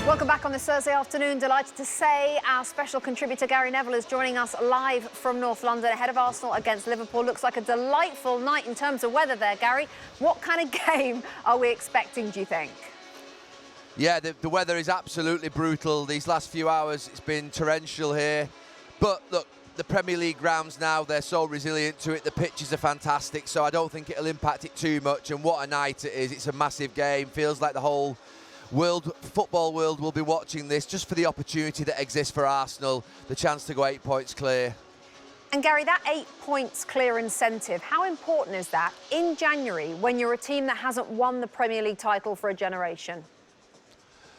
Welcome back on this Thursday afternoon. Delighted to say our special contributor Gary Neville is joining us live from North London ahead of Arsenal against Liverpool. Looks like a delightful night in terms of weather there, Gary. What kind of game are we expecting, do you think? Yeah, the weather is absolutely brutal. These last few hours, it's been torrential here. But look, the Premier League grounds now, they're so resilient to it. The pitches are fantastic, so I don't think it'll impact it too much. And what a night it is. It's a massive game. Feels like the whole football world will be watching this just for the opportunity that exists for Arsenal, the chance to go 8 points clear. And Gary, that 8 points clear incentive, how important is that in January when you're a team that hasn't won the Premier League title for a generation?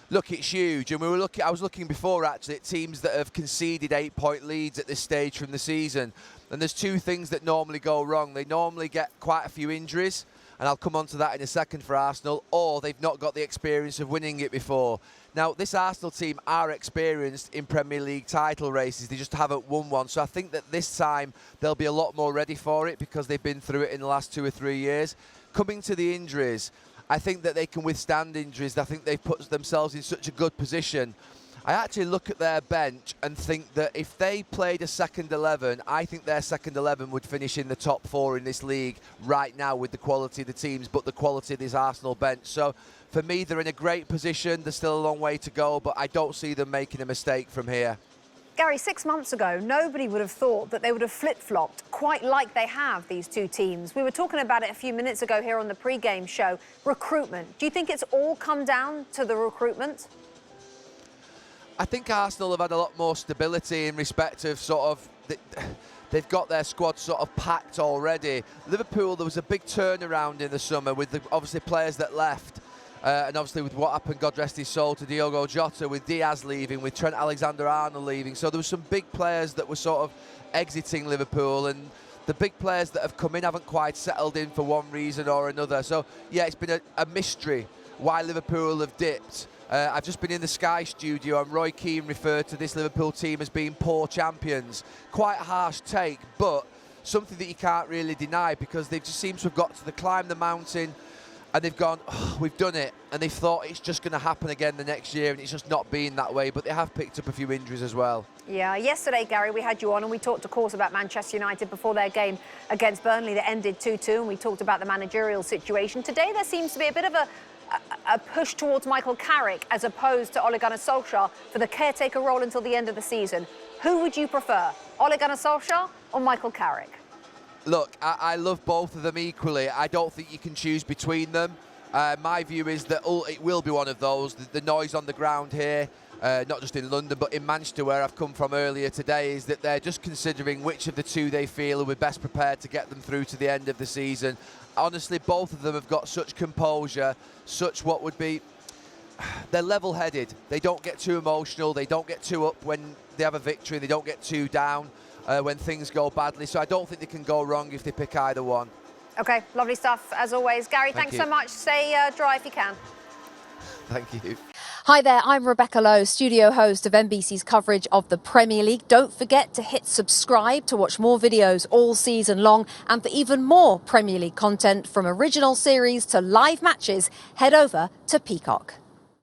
Look, it's huge, and I was looking before actually at teams that have conceded 8-point leads at this stage from the season, and there's two things that normally go wrong. They normally get quite a few injuries, and I'll come on to that in a second for Arsenal, or they've not got the experience of winning it before. Now, this Arsenal team are experienced in Premier League title races. They just haven't won one. So I think that this time they'll be a lot more ready for it because they've been through it in the last 2 or 3 years. Coming to the injuries, I think that they can withstand injuries. I think they've put themselves in such a good position. I actually look at their bench and think that if they played a second 11, I think their second 11 would finish in the top 4 in this league right now with the quality of the teams, but the quality of this Arsenal bench. So for me, they're in a great position. There's still a long way to go, but I don't see them making a mistake from here. Gary, 6 months ago, nobody would have thought that they would have flip-flopped quite like they have, these two teams. We were talking about it a few minutes ago here on the pre-game show. Recruitment. Do you think it's all come down to the recruitment? I think Arsenal have had a lot more stability in respect of they've got their squad sort of packed already. Liverpool, there was a big turnaround in the summer with obviously players that left. And obviously with what happened, God rest his soul, to Diogo Jota, with Diaz leaving, with Trent Alexander-Arnold leaving. So there were some big players that were sort of exiting Liverpool, and the big players that have come in haven't quite settled in for one reason or another. So, yeah, it's been a mystery why Liverpool have dipped. I've just been in the Sky studio and Roy Keane referred to this Liverpool team as being poor champions. Quite a harsh take, but something that you can't really deny because they just seem to have got to climb the mountain and they've gone, oh, we've done it. And they've thought it's just going to happen again the next year, and it's just not been that way. But they have picked up a few injuries as well. Yeah, yesterday, Gary, we had you on and we talked, of course, about Manchester United before their game against Burnley that ended 2-2, and we talked about the managerial situation. Today, there seems to be a bit of a push towards Michael Carrick as opposed to Ole Gunnar Solskjaer for the caretaker role until the end of the season. Who would you prefer, Ole Gunnar Solskjaer or Michael Carrick? Look, I love both of them equally. I don't think you can choose between them. My view is that it will be one of those. The noise on the ground here, not just in London, but in Manchester, where I've come from earlier today, is that they're just considering which of the two they feel will be best prepared to get them through to the end of the season. Honestly, both of them have got such composure, such what would be... They're level-headed. They don't get too emotional. They don't get too up when they have a victory. They don't get too down when things go badly. So I don't think they can go wrong if they pick either one. OK, lovely stuff, as always. Gary, thanks so much. Stay dry if you can. Thank you. Hi there, I'm Rebecca Lowe, studio host of NBC's coverage of the Premier League. Don't forget to hit subscribe to watch more videos all season long. And for even more Premier League content, from original series to live matches, head over to Peacock.